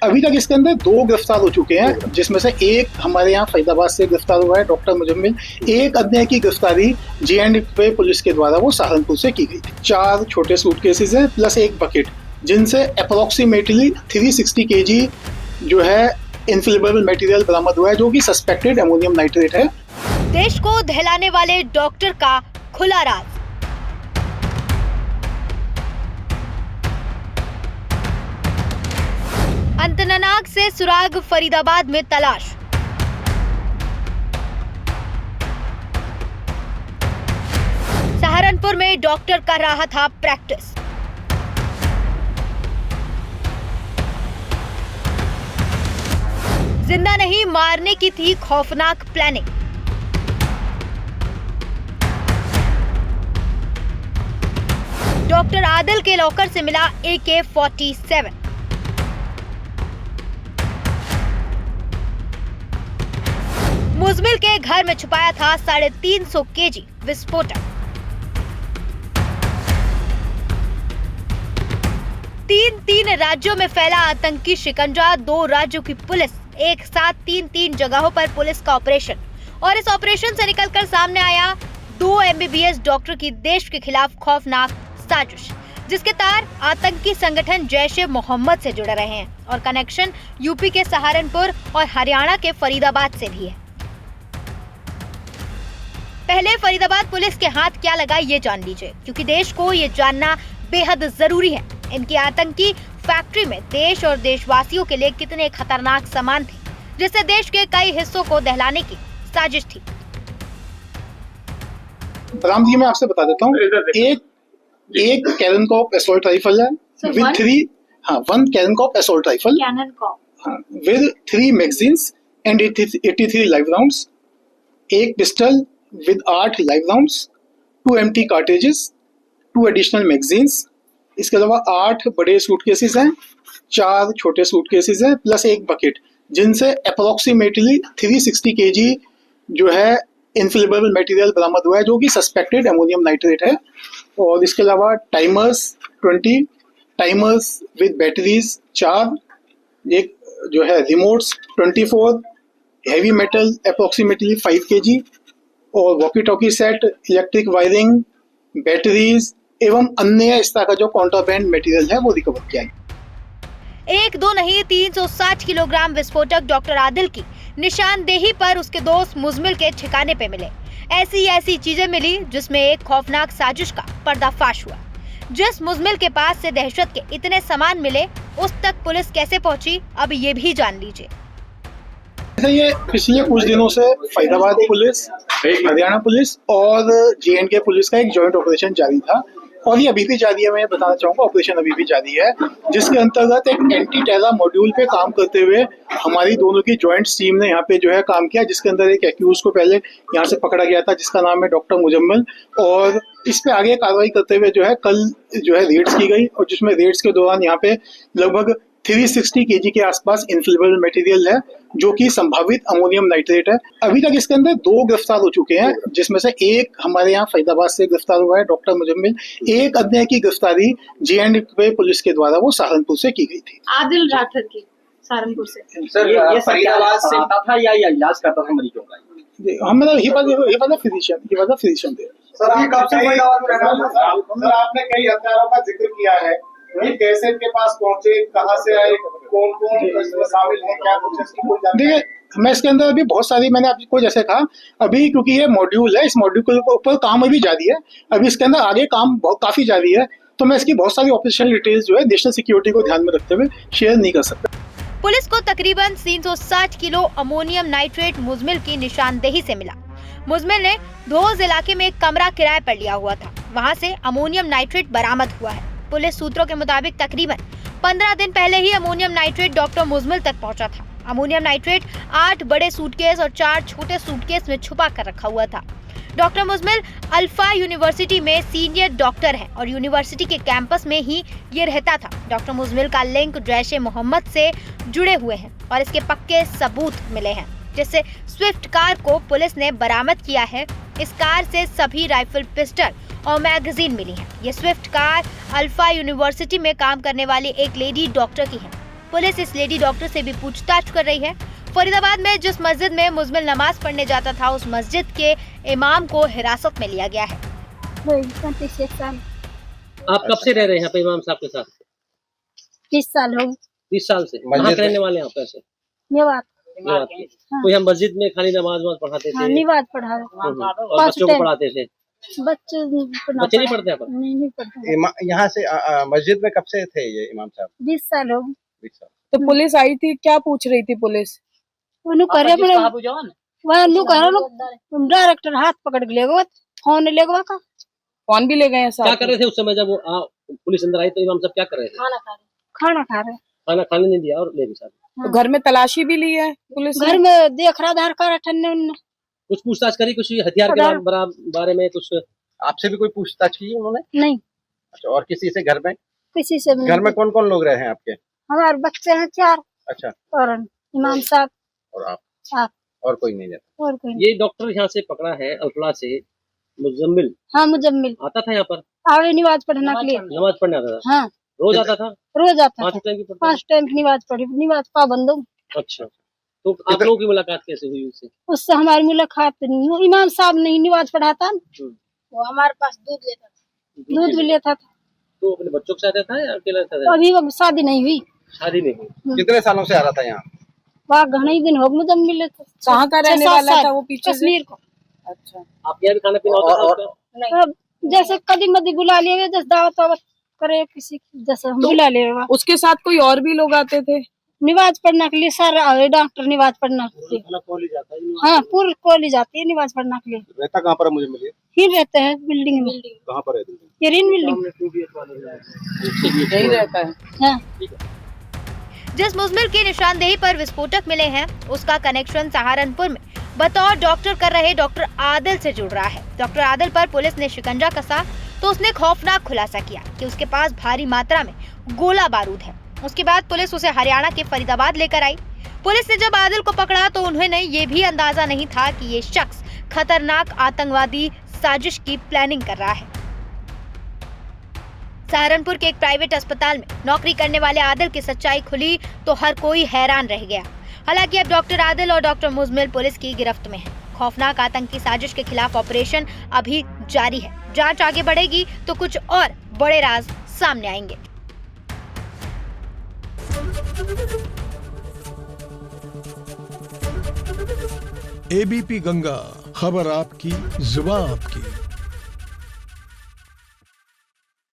अभी तक इसके अंदर 2 गिरफ्तार हो चुके हैं, जिसमें से एक हमारे यहाँ फरीदाबाद से गिरफ्तार हुआ है डॉक्टर मुजम्मिल। एक अन्य की गिरफ्तारी J&K पुलिस के द्वारा वो सहारनपुर से की गई थी। 4 छोटे सूटकेसेस हैं प्लस एक बकेट, जिनसे अप्रोक्सीमेटली 360 kg जो है इनफ्लेमेबल मटेरियल बरामद हुआ है, जो कि सस्पेक्टेड अमोनियम नाइट्रेट है। देश को दहलाने वाले डॉक्टर का खुला राज। अंतनाग से सुराग, फरीदाबाद में तलाश। सहारनपुर में डॉक्टर कर रहा था प्रैक्टिस। जिंदा नहीं मारने की थी खौफनाक प्लानिंग। डॉक्टर आदिल के लॉकर से मिला AK-47। मुजमिल के घर में छुपाया था 350 kg विस्फोटक। 3 राज्यों में फैला आतंकी शिकंजा। 2 राज्यों की पुलिस एक साथ 3 जगहों पर पुलिस का ऑपरेशन, और इस ऑपरेशन से निकलकर सामने आया 2 MBBS डॉक्टर की देश के खिलाफ खौफनाक साजिश, जिसके तार आतंकी संगठन जैश-ए-मोहम्मद से जुड़े रहे हैं और कनेक्शन यूपी के सहारनपुर और हरियाणा के फरीदाबाद से भी है। पहले फरीदाबाद पुलिस के हाथ क्या लगा ये जान लीजिए, क्योंकि देश को ये जानना बेहद जरूरी है। इनकी आतंकी फैक्ट्री में देश और देशवासियों के लिए कितने खतरनाक सामान थे, जिससे देश के कई हिस्सों को दहलाने की साजिश थी। बरामदगी में आपसे बता देता हूँ। एक कैननकॉप असॉल्ट राइफल है विद 1 कैननकॉप assault rifle with 3 magazines and 83 live rounds. एक pistol with 8 live rounds, 2 empty cartridges, 2 additional magazines। इसके अलावा 8 बड़े सूटकेसेस हैं, 4 छोटे सूटकेसेस हैं प्लस एक बकेट, जिनसे अप्रोक्सीमेटली 360 kg जो है इनफ्लेमेबल मटेरियल बरामद हुआ है, जो कि सस्पेक्टेड अमोनियम नाइट्रेट है। और इसके अलावा टाइमर्स 20 टाइमर्स विद बैटरीज 4, एक जो है remotes 24, heavy metal approximately 5 kg और walkie talkie set, electric wiring, batteries एवं अन्य इस तरह का जो कॉन्ट्राबैंड मटेरियल है वो रिकवर किया है। 1-2 नहीं 360 किलोग्राम विस्फोटक डॉक्टर आदिल की निशानदेही पर उसके दोस्त मुजमिल के ठिकाने पे मिले। ऐसी चीजें मिली जिसमें एक खौफनाक साजिश का पर्दाफाश हुआ। जिस मुजमिल के पास से दहशत के इतने सामान मिले, उस तक पुलिस कैसे पहुंची, अब ये भी जान लीजिए। ये पिछले कुछ दिनों से फरीदाबाद पुलिस, हरियाणा पुलिस और J&K पुलिस का एक जॉइंट ऑपरेशन जारी था, और ये अभी भी जारी है। मैं बताना चाहूंगा ऑपरेशन अभी भी जारी है, जिसके अंतर्गत एक एंटी टेरर मॉड्यूल पे काम करते हुए हमारी दोनों की जॉइंट टीम ने यहाँ पे जो है काम किया, जिसके अंदर एक एक्यूज को पहले यहाँ से पकड़ा गया था, जिसका नाम है डॉक्टर मुजम्मिल। और इस पे आगे कार्रवाई करते हुए जो है कल जो है रेड्स की गई, और जिसमें रेड्स के दौरान यहाँ पे लगभग 360 kg के आसपास इनफ्लेमेबल मटेरियल है, जो कि संभावित अमोनियम नाइट्रेट है। अभी तक इसके अंदर 2 गिरफ्तार हो चुके हैं, जिसमें से एक हमारे यहाँ फरीदाबाद से गिरफ्तार हुआ है डॉक्टर मुजम्मिल। एक अन्य की गिरफ्तारी J&K पुलिस के द्वारा वो सहारनपुर से की गई थी। आदिल राठौर की सहारनपुर से। सर ये फरीदाबाद से आता था या इलाज करता था मरीजों का? हम मतलब he was a physician there। Sir आपने कई हत्यारों का जिक्र किया है, ये कैसे इनके पास पहुंचे, कहां से आए, कौन इसमें शामिल है, क्या कुछ इसकी कोई जानकारी? देखिए, मैं इसके अंदर अभी बहुत सारी, मैंने आपको जैसे कहा अभी, क्योंकि ये मॉड्यूल है, इस मॉड्यूल के ऊपर काम अभी जारी है, अभी इसके अंदर आगे काम काफी जारी है, तो मैं इसकी बहुत सारी ऑपरेशनल डिटेल्स जो है नेशनल सिक्योरिटी को ध्यान में रखते हुए शेयर नहीं कर सकता। पुलिस को तकरीबन 360 किलो अमोनियम नाइट्रेट मुजमिल की निशानदेही से मिला। मुजमिल ने धोज इलाके में एक कमरा किराए पर लिया हुआ था, वहां से अमोनियम नाइट्रेट बरामद हुआ है। पुलिस सूत्रों के मुताबिक तकरीबन 15 दिन पहले ही अमोनियम नाइट्रेट डॉक्टर मुजमिल तक पहुंचा था। अमोनियम नाइट्रेट 8 बड़े सूटकेस और 4 छोटे सूटकेस में छुपा कर रखा हुआ था। डॉक्टर मुजमिल अल्फा यूनिवर्सिटी में सीनियर डॉक्टर है और यूनिवर्सिटी के कैंपस में ही ये रहता था। डॉक्टर मुजमिल का लिंक जैश-ए-मोहम्मद से जुड़े हुए हैं और इसके पक्के सबूत मिले हैं, जिससे स्विफ्ट कार को पुलिस ने बरामद किया है। इस कार से सभी राइफल, पिस्टल और मैगजीन मिली है। ये स्विफ्ट कार अल्फा यूनिवर्सिटी में काम करने वाली एक लेडी डॉक्टर की है। पुलिस इस लेडी डॉक्टर से भी पूछताछ कर रही है। फरीदाबाद में जिस मस्जिद में मुजमिल नमाज पढ़ने जाता था, उस मस्जिद के इमाम को हिरासत में लिया गया है। 35 साल। आप कब से रह रहे हैं यहाँ पे इमाम साहब के साथ? 30 साल हो गए। 30 साल से कहाँ के रहने वाले हैं आप? कैसे मेवात तो हम मस्जिद में खाली नमाज पढ़ाते थे? निवाज पढ़ा और बच्चों को पढ़ाते थे? बच्चे नहीं पढ़ते आप? नहीं पढ़ते। यहाँ से मस्जिद में कब से थे ये इमाम साहब? 20 साल हो गए। 20 साल। तो पुलिस आई थी, क्या पूछ रही थी पुलिस? डायरेक्टर हाथ पकड़ के ले गए, फोन ले गए का। फोन भी ले गए हैं साथ? क्या कर रहे थे उस समय जब वो पुलिस अंदर आई तो इमाम साहब क्या कर रहे थे? खाना खा रहे। खाना खाने नहीं दिया और ले भी साथ? तो घर में तलाशी भी ली है पुलिस? घर में देख रहा आधार कार्ड ठन्ने उन्ने। कुछ पूछताछ करी? कुछ हथियार के बारे में कुछ आपसे भी कोई पूछताछ की उन्होंने? नहीं। अच्छा, और किसी से घर में? किसी से भी। घर में कौन कौन लोग रहे हैं आपके? हमारे बच्चे हैं 4। अच्छा। और इमाम साहब और आप? आप। और कोई नहीं रहता? और कोई नहीं। ये डॉक्टर यहाँ से पकड़ा है अल्फला से, मुजम्मिल। हाँ, मुजम्मिल आता था यहाँ पर? आगे निवाज पढ़ने के लिए। नमाज पढ़ने आता था? हाँ, रोज आता था? रोज आता था। 5 टाइम की निवाज पढ़ी, निवाज पाबंद हूँ। अच्छा, तो आप लोगों की मुलाकात कैसे हुई उससे? उससे हमारी मुलाकात नहीं हुई। इमाम साहब नहीं निवाज पढ़ाता, वो हमारे पास दूध लेता था, दूध भी लेता था। तो अपने बच्चों के साथ था या अकेला था? अभी वो शादी नहीं हुई। शादी नहीं हुई। कितने सालों से आ रहा था यहाँ? वहाँ घने ही दिन हो गए मुजम्मिल। कहाँ का रहने वाला था वो? पीछे कश्मीर को। अच्छा, आप यहाँ भी खाना पीना होता था? जैसे कदी मदी बुला लिए, जैसे दावत वावत करे किसी की, जैसे हम बुला ले। उसके साथ कोई और भी लोग आते थे? निवाज पढ़ने के लिए सारे डॉक्टर निवाज पढ़ने के लिए। हाँ, पूरी कॉलेज जाती है निवाज पढ़ने के लिए। रहता कहाँ पर मुझे मिले? ही रहते हैं बिल्डिंग में। कहाँ पर है? ये रिन बिल्डिंग यही रहता है। हाँ। जिस मुजमिल की निशानदेही पर विस्फोटक मिले हैं, उसका कनेक्शन सहारनपुर में बतौर डॉक्टर कर रहे डॉक्टर आदिल से जुड़ रहा है। डॉक्टर आदिल पर पुलिस ने शिकंजा कसा तो उसने खौफनाक खुलासा किया कि उसके पास भारी मात्रा में गोला बारूद है। उसके बाद पुलिस उसे हरियाणा के फरीदाबाद लेकर आई। पुलिस ने जब आदिल को पकड़ा तो उन्हें ये भी अंदाजा नहीं था कि ये शख्स खतरनाक आतंकवादी साजिश की प्लानिंग कर रहा है। सहारनपुर के एक प्राइवेट अस्पताल में नौकरी करने वाले आदिल की सच्चाई खुली तो हर कोई हैरान रह गया। हालांकि अब डॉक्टर आदिल और डॉक्टर मुजमिल पुलिस की गिरफ्त में हैं। खौफनाक आतंकी साजिश के खिलाफ ऑपरेशन अभी जारी है। जांच आगे बढ़ेगी तो कुछ और बड़े राज सामने आएंगे। एबीपी गंगा, खबर आपकी, जुबान आपकी।